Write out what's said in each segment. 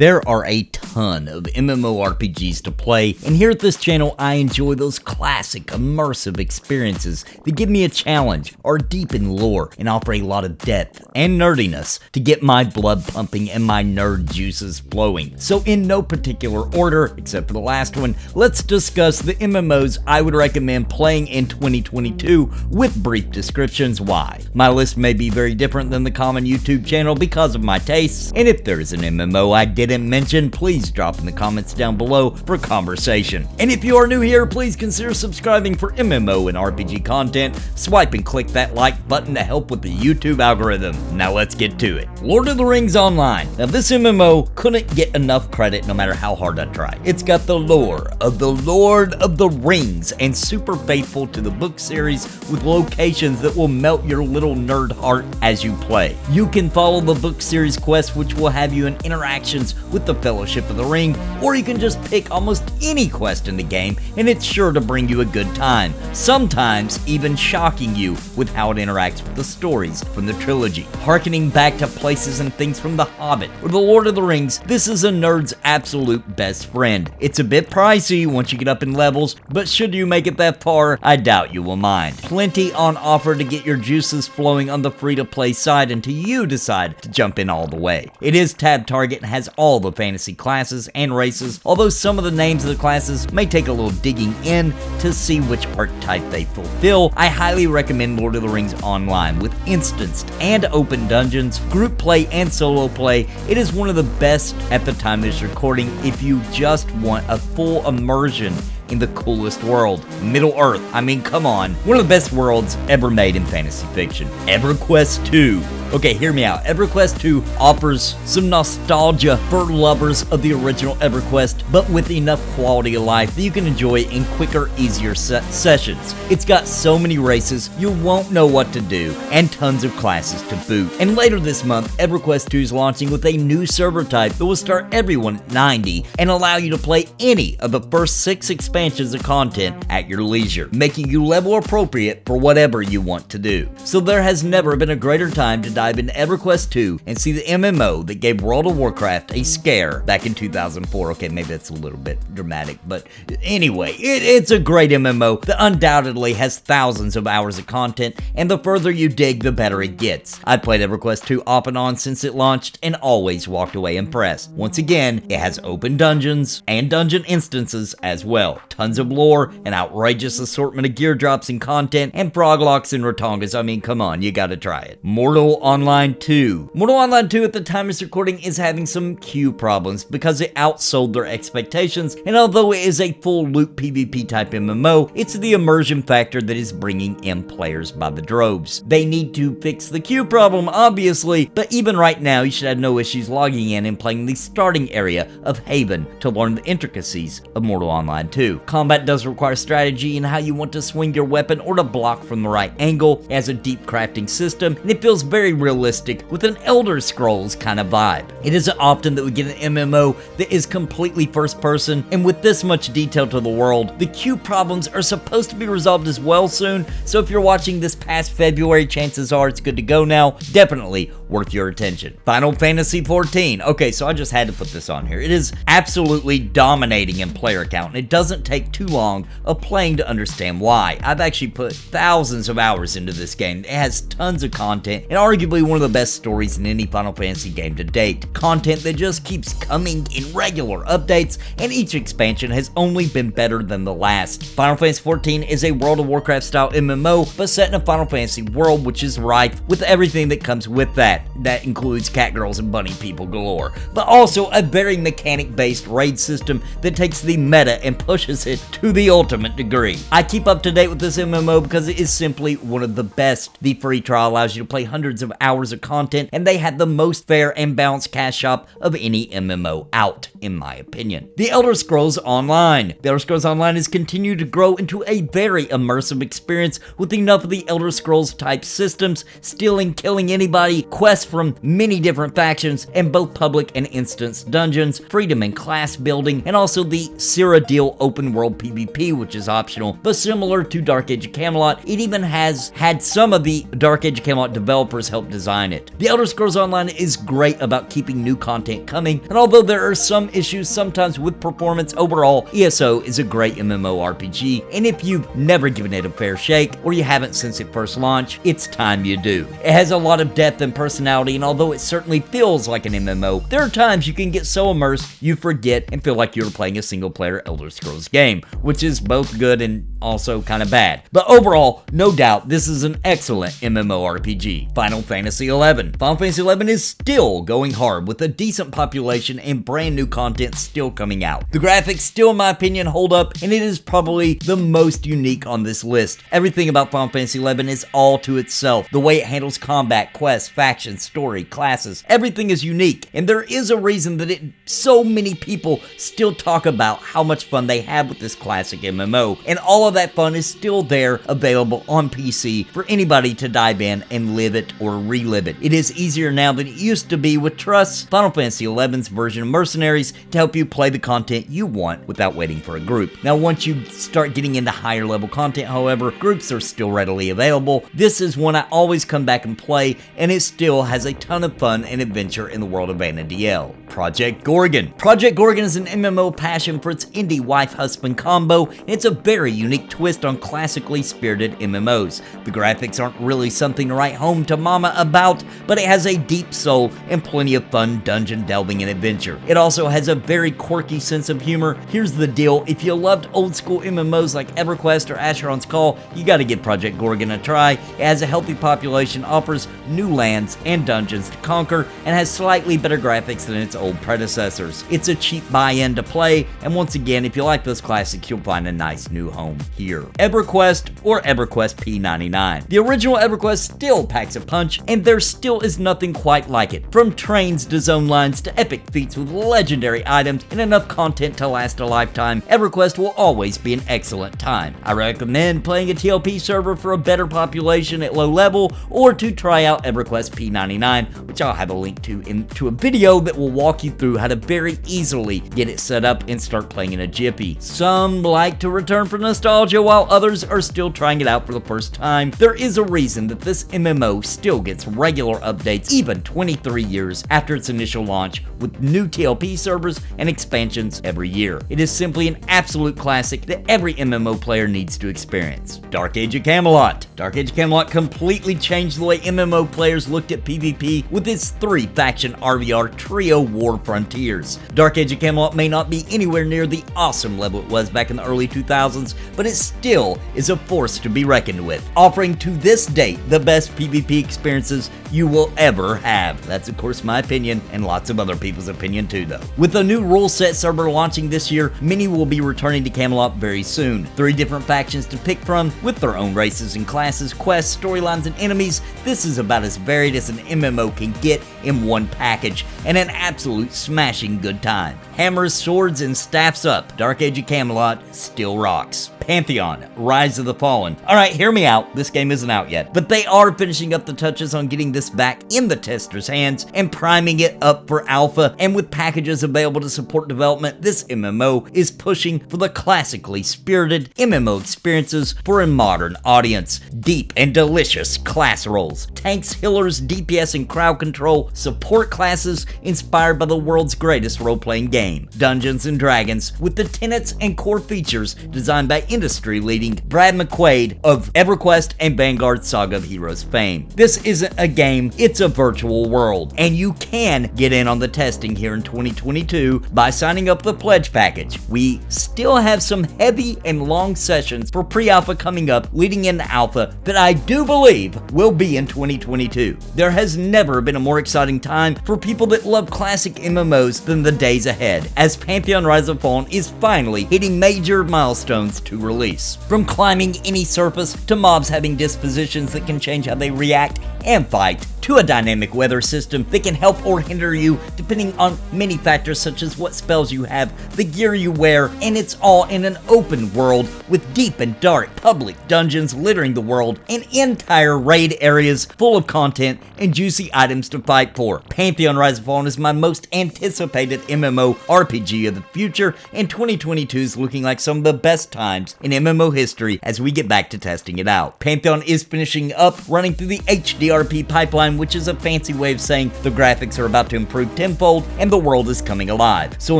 There are a ton of MMORPGs to play, and here at this channel I enjoy those classic immersive experiences that give me a challenge, are deep in lore, and offer a lot of depth and nerdiness to get my blood pumping and my nerd juices flowing. So in no particular order, except for the last one, let's discuss the MMOs I would recommend playing in 2022 with brief descriptions why. My list may be very different than the common YouTube channel because of my tastes, and if there is an MMO I didn't mention, please drop in the comments down below for conversation. And if you are new here, please consider subscribing for MMO and RPG content. Swipe and click that like button to help with the YouTube algorithm. Now let's get to it. Lord of the Rings Online. Now this MMO couldn't get enough credit no matter how hard I try. It's got the lore of the Lord of the Rings and super faithful to the book series with locations that will melt your little nerd heart as you play. You can follow the book series quests, which will have you in interactions with the Fellowship of the Ring, or you can just pick almost any quest in the game and it's sure to bring you a good time, sometimes even shocking you with how it interacts with the stories from the trilogy. Harkening back to places and things from The Hobbit or The Lord of the Rings, this is a nerd's absolute best friend. It's a bit pricey once you get up in levels, but should you make it that far, I doubt you will mind. Plenty on offer to get your juices flowing on the free-to-play side until you decide to jump in all the way. It is tab target and has all the fantasy classes and races, although some of the names of the classes may take a little digging in to see which archetype they fulfill. I highly recommend Lord of the Rings Online with instanced and open dungeons, group play and solo play. It is one of the best at the time of this recording if you just want a full immersion in the coolest world, Middle Earth. I mean, come on. One of the best worlds ever made in fantasy fiction. EverQuest 2. Okay, hear me out. EverQuest 2 offers some nostalgia for lovers of the original EverQuest, but with enough quality of life that you can enjoy in quicker, easier sessions. It's got so many races, you won't know what to do, and tons of classes to boot. And later this month, EverQuest 2 is launching with a new server type that will start everyone at 90 and allow you to play any of the first 6 expansions of content at your leisure, making you level appropriate for whatever you want to do. So there has never been a greater time to dive into EverQuest 2 and see the MMO that gave World of Warcraft a scare back in 2004. Okay, maybe that's a little bit dramatic, but anyway, it's a great MMO that undoubtedly has thousands of hours of content, and the further you dig, the better it gets. I've played EverQuest 2 off and on since it launched and always walked away impressed. Once again, it has open dungeons and dungeon instances as well. Tons of lore, an outrageous assortment of gear drops and content, and froglocks and rotongas. I mean, come on, you gotta try it. Mortal Online 2. Mortal Online 2 at the time of this recording is having some queue problems because it outsold their expectations, and although it is a full loot PvP type MMO, it's the immersion factor that is bringing in players by the droves. They need to fix the queue problem, obviously, but even right now you should have no issues logging in and playing the starting area of Haven to learn the intricacies of Mortal Online 2. Combat does require strategy in how you want to swing your weapon or to block from the right angle. It has a deep crafting system, and it feels very realistic with an Elder Scrolls kind of vibe. It isn't often that we get an MMO that is completely first person, and with this much detail to the world, the queue problems are supposed to be resolved as well soon, so if you're watching this past February, chances are it's good to go now. Definitely worth your attention. Final Fantasy XIV. Okay, so I just had to put this on here. It is absolutely dominating in player count, and it doesn't take too long of playing to understand why. I've actually put thousands of hours into this game. It has tons of content, and arguably one of the best stories in any Final Fantasy game to date. Content that just keeps coming in regular updates, and each expansion has only been better than the last. Final Fantasy XIV is a World of Warcraft style MMO, but set in a Final Fantasy world which is rife with everything that comes with that. That includes catgirls and bunny people galore, but also a very mechanic-based raid system that takes the meta and pushes it to the ultimate degree. I keep up to date with this MMO because it is simply one of the best. The free trial allows you to play hundreds of hours of content, and they had the most fair and balanced cash shop of any MMO out, in my opinion. The Elder Scrolls Online. The Elder Scrolls Online has continued to grow into a very immersive experience with enough of the Elder Scrolls type systems, stealing, killing anybody, quests from many different factions, and both public and instance dungeons, freedom and class building, and also the Cyrodiil open world PvP, which is optional, but similar to Dark Age of Camelot, it even has had some of the Dark Age of Camelot developers help helped design it. The Elder Scrolls Online is great about keeping new content coming, and although there are some issues sometimes with performance, overall, ESO is a great MMORPG, and if you've never given it a fair shake, or you haven't since it first launched, it's time you do. It has a lot of depth and personality, and although it certainly feels like an MMO, there are times you can get so immersed you forget and feel like you're playing a single-player Elder Scrolls game, which is both good and also kind of bad. But overall, no doubt, this is an excellent MMORPG. Final Fantasy XI. Final Fantasy XI is still going hard with a decent population and brand new content still coming out. The graphics still, in my opinion, hold up, and it is probably the most unique on this list. Everything about Final Fantasy XI is all to itself. The way it handles combat, quests, factions, story, classes, everything is unique, and there is a reason that so many people still talk about how much fun they have with this classic MMO, and all of that fun is still there, available on PC for anybody to dive in and live it or relive it. It is easier now than it used to be with Trust, Final Fantasy XI's version of Mercenaries, to help you play the content you want without waiting for a group. Now, once you start getting into higher level content, however, groups are still readily available. This is one I always come back and play, and it still has a ton of fun and adventure in the world of Vana'diel. Project Gorgon. Project Gorgon is an MMO passion for its indie wife-husband combo, and it's a very unique twist on classically spirited MMOs. The graphics aren't really something to write home to mama about, but it has a deep soul and plenty of fun dungeon delving and adventure. It also has a very quirky sense of humor. Here's the deal, if you loved old school MMOs like EverQuest or Asheron's Call, you gotta give Project Gorgon a try. It has a healthy population, offers new lands and dungeons to conquer, and has slightly better graphics than its old predecessors. It's a cheap buy-in to play, and once again, if you like those classics, you'll find a nice new home here. EverQuest, or EverQuest P99. The original EverQuest still packs a punch, and there still is nothing quite like it. From trains to zone lines to epic feats with legendary items and enough content to last a lifetime, EverQuest will always be an excellent time. I recommend playing a TLP server for a better population at low level, or to try out EverQuest P99, which I'll have a link to into a video that will walk you through how to very easily get it set up and start playing in a jiffy. Some like to return for nostalgia, while others are still trying it out for the first time. There is a reason that this MMO still gets regular updates even 23 years after its initial launch, with new TLP servers and expansions every year. It is simply an absolute classic that every MMO player needs to experience. Dark Age of Camelot. Dark Age of Camelot completely changed the way MMO players looked at PvP with its 3-faction RVR trio war frontiers. Dark Age of Camelot may not be anywhere near the awesome level it was back in the early 2000s, but it still is a force to be reckoned with, offering to this date the best PvP experiences you will ever have. That's of course my opinion, and lots of other people's opinion too though. With a new rule set server launching this year, many will be returning to Camelot very soon. 3 different factions to pick from, with their own races and classes, quests, storylines, and enemies. This is about as varied as an MMO can get in one package, and an absolute smashing good time. Hammers, swords, and staffs up, Dark Age of Camelot still rocks. Pantheon, Rise of the Fallen. Alright, hear me out, this game isn't out yet, but they are finishing up the touches on getting this back in the testers' hands and priming it up for alpha, and with packages available to support development, this MMO is pushing for the classically spirited MMO experiences for a modern audience. Deep and delicious class roles, tanks, healers, DPS and crowd control, support classes inspired by the world's greatest role-playing game, Dungeons & Dragons, with the tenets and core features designed by industry-leading Brad McQuaid of EverQuest and Vanguard Saga of Heroes fame. This isn't a game, it's a virtual world, and you can get in on the testing here in 2022 by signing up the pledge package. We still have some heavy and long sessions for pre-alpha coming up leading into alpha that I do believe will be in 2022. There has never been a more exciting time for people that love classic MMOs than the days ahead, as Pantheon Rise of the Fallen is finally hitting major milestones to release. From climbing any surface, to mobs having dispositions that can change how they react and fight, to a dynamic weather system that can help or hinder you depending on many factors such as what spells you have, the gear you wear, and it's all in an open world with deep and dark public dungeons littering the world and entire raid areas full of content and juicy items to fight for. Pantheon Rise of the Fallen is my most anticipated MMO RPG of the future, and 2022 is looking like some of the best times in MMO history as we get back to testing it out. Pantheon is finishing up, running through the HDRP pipeline time, which is a fancy way of saying the graphics are about to improve tenfold and the world is coming alive. So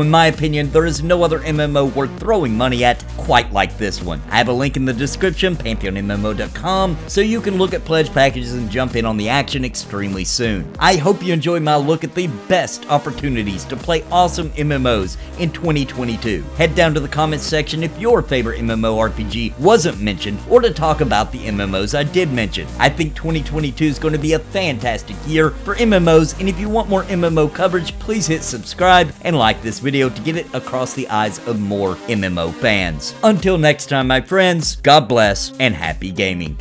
in my opinion, there is no other MMO worth throwing money at quite like this one. I have a link in the description, pantheonmmo.com, so you can look at pledge packages and jump in on the action extremely soon. I hope you enjoyed my look at the best opportunities to play awesome MMOs in 2022. Head down to the comments section if your favorite MMORPG wasn't mentioned, or to talk about the MMOs I did mention. I think 2022 is going to be a fantastic year for MMOs, and if you want more MMO coverage, please hit subscribe and like this video to get it across the eyes of more MMO fans. Until next time, my friends, God bless and happy gaming.